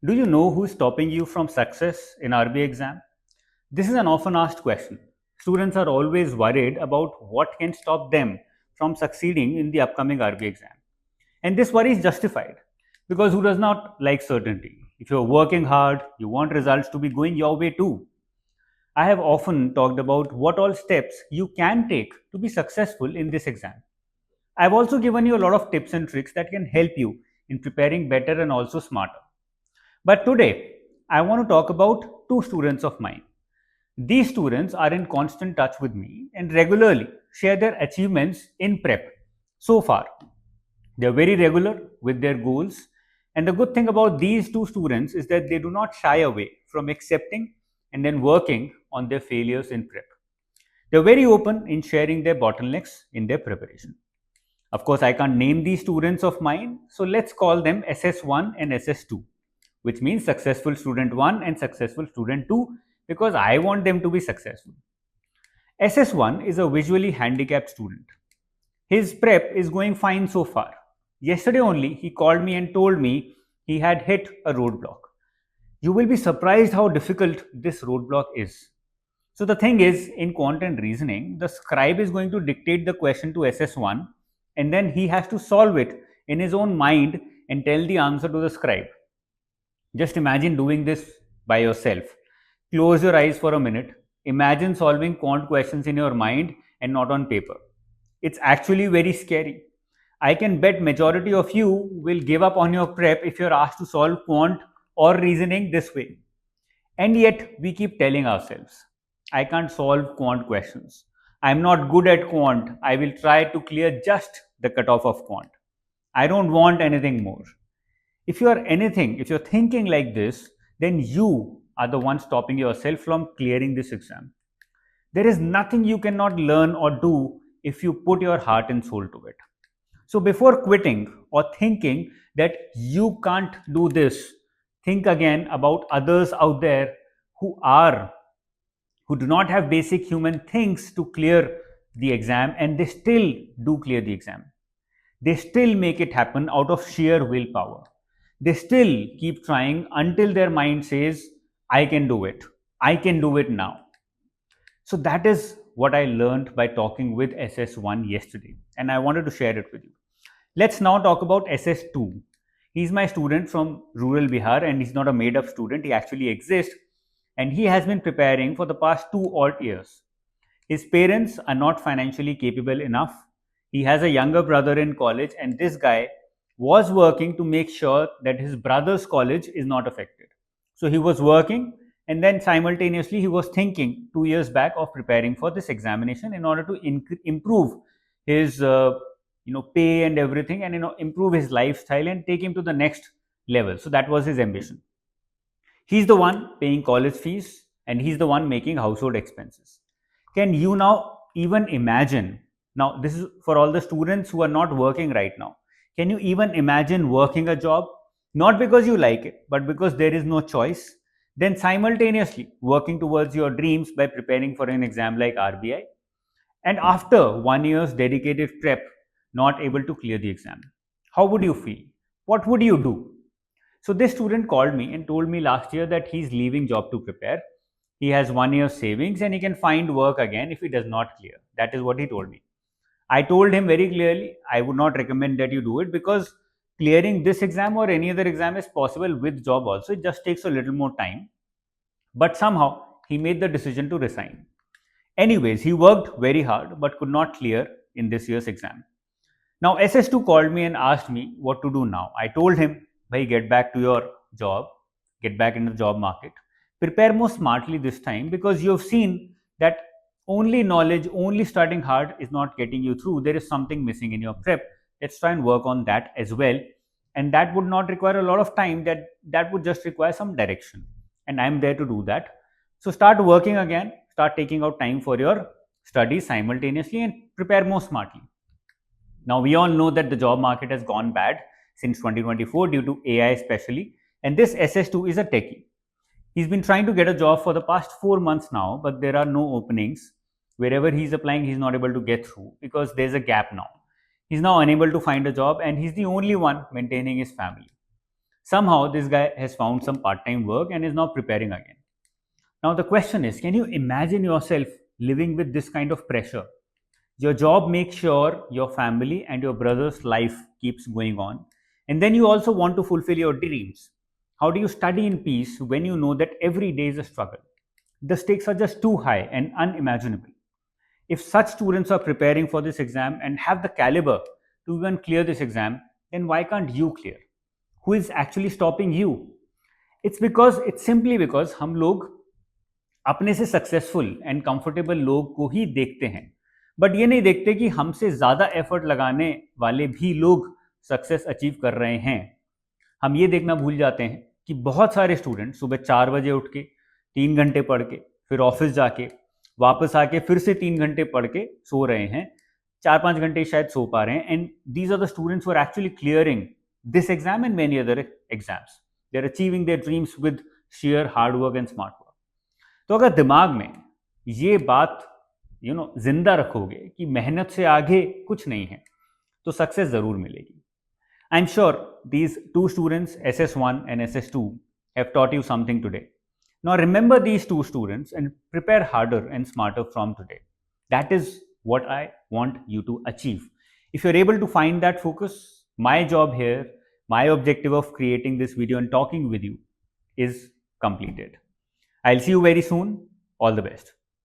Do you know who is stopping you from success in RBI exam? This is an often asked question. Students are always worried about what can stop them from succeeding in the upcoming RBI exam. And this worry is justified because who does not like certainty? If you're working hard, you want results to be going your way too. I have often talked about what all steps you can take to be successful in this exam. I've also given you a lot of tips and tricks that can help you in preparing better and also smarter. But today, I want to talk about two students of mine. These students are in constant touch with me and regularly share their achievements in prep so far. They are very regular with their goals. And the good thing about these two students is that they do not shy away from accepting and then working on their failures in prep. They're very open in sharing their bottlenecks in their preparation. Of course, I can't name these students of mine, so let's call them SS1 and SS2, which means successful student 1 and successful student 2, because I want them to be successful. SS1 is a visually handicapped student. His prep is going fine so far. Yesterday only, he called me and told me he had hit a roadblock. You will be surprised how difficult this roadblock is. So, the thing is, in quant and reasoning, the scribe is going to dictate the question to SS1 and then he has to solve it in his own mind and tell the answer to the scribe. Just imagine doing this by yourself. Close your eyes for a minute. Imagine solving quant questions in your mind and not on paper. It's actually very scary. I can bet majority of you will give up on your prep if you're asked to solve quant or reasoning this way. And yet we keep telling ourselves, I can't solve quant questions. I'm not good at quant. I will try to clear just the cutoff of quant. I don't want anything more. If you're thinking like this, then you are the one stopping yourself from clearing this exam. There is nothing you cannot learn or do if you put your heart and soul to it. So before quitting or thinking that you can't do this, think again about others out there who are who do not have basic human things to clear the exam and they still do clear the exam. They still make it happen out of sheer willpower. They still keep trying until their mind says, I can do it. I can do it now. So that is what I learned by talking with SS1 yesterday, and I wanted to share it with you. Let's now talk about SS2. He's my student from rural Bihar, and he's not a made up student, he actually exists, and he has been preparing for the past 2 odd years. His parents are not financially capable enough. He has a younger brother in college, and this guy was working to make sure that his brother's college is not affected. So he was working, and then simultaneously he was thinking 2 years back of preparing for this examination in order to improve his pay and everything, and improve his lifestyle and take him to the next level. So that was his ambition. He's the one paying college fees and he's the one making household expenses. Can you now even imagine? Now, this is for all the students who are not working right now. Can you even imagine working a job? Not because you like it, but because there is no choice. Then simultaneously working towards your dreams by preparing for an exam like RBI. And after 1 year's dedicated prep, not able to clear the exam. How would you feel? What would you do? So this student called me and told me last year that he's leaving job to prepare. He has 1 year savings and he can find work again if he does not clear. That is what he told me. I told him very clearly, I would not recommend that you do it because clearing this exam or any other exam is possible with job also. It just takes a little more time. But somehow he made the decision to resign. Anyways, he worked very hard but could not clear in this year's exam. Now SS2 called me and asked me what to do now. I told him, "Bhai, get back to your job, get back in the job market. Prepare more smartly this time because you have seen that only knowledge, only studying hard is not getting you through. There is something missing in your prep. Let's try and work on that as well. And that would not require a lot of time. That would just require some direction. And I'm there to do that. So start working again, start taking out time for your studies simultaneously and prepare more smartly." Now, we all know that the job market has gone bad since 2024 due to AI especially, and this SS2 is a techie. He's been trying to get a job for the past 4 months now, but there are no openings. Wherever he's applying, he's not able to get through because there's a gap now. He's now unable to find a job and he's the only one maintaining his family. Somehow, this guy has found some part time work and is now preparing again. Now, the question is, can you imagine yourself living with this kind of pressure? Your job makes sure your family and your brother's life keeps going on. And then you also want to fulfill your dreams. How do you study in peace when you know that every day is a struggle? The stakes are just too high and unimaginable. If such students are preparing for this exam and have the caliber to even clear this exam, then why can't you clear? Who is actually stopping you? It's simply because हम लोग अपने से successful and comfortable लोग को ही देखते हैं, but ये नहीं देखते कि हमसे ज़्यादा एफर्ट लगाने वाले भी लोग सक्सेस अचीव कर रहे हैं. हम ये देखना भूल जाते हैं कि बहुत सारे स्टूडेंट सुबह 4 बजे उठ के 3 घंटे पढ़ के फिर ऑफिस जाके वापस आके फिर से 3 घंटे पढ़ के सो रहे हैं, 4-5 घंटे शायद सो पा रहे हैं. And these are the students who are actually clearing this exam and many other exams. They are achieving their dreams with sheer hard work and smart work. तो अगर दिमाग में ये बात जिंदा रखोगे कि मेहनत से आगे कुछ नहीं है, तो सक्सेस ज़रूर मिलेगी. I am sure these two students, SS1 and SS2, have taught you something today. Now remember these two students and prepare harder and smarter from today. That is what I want you to achieve. If you're able to find that focus, my job here, my objective of creating this video and talking with you is completed. I'll see you very soon. All the best.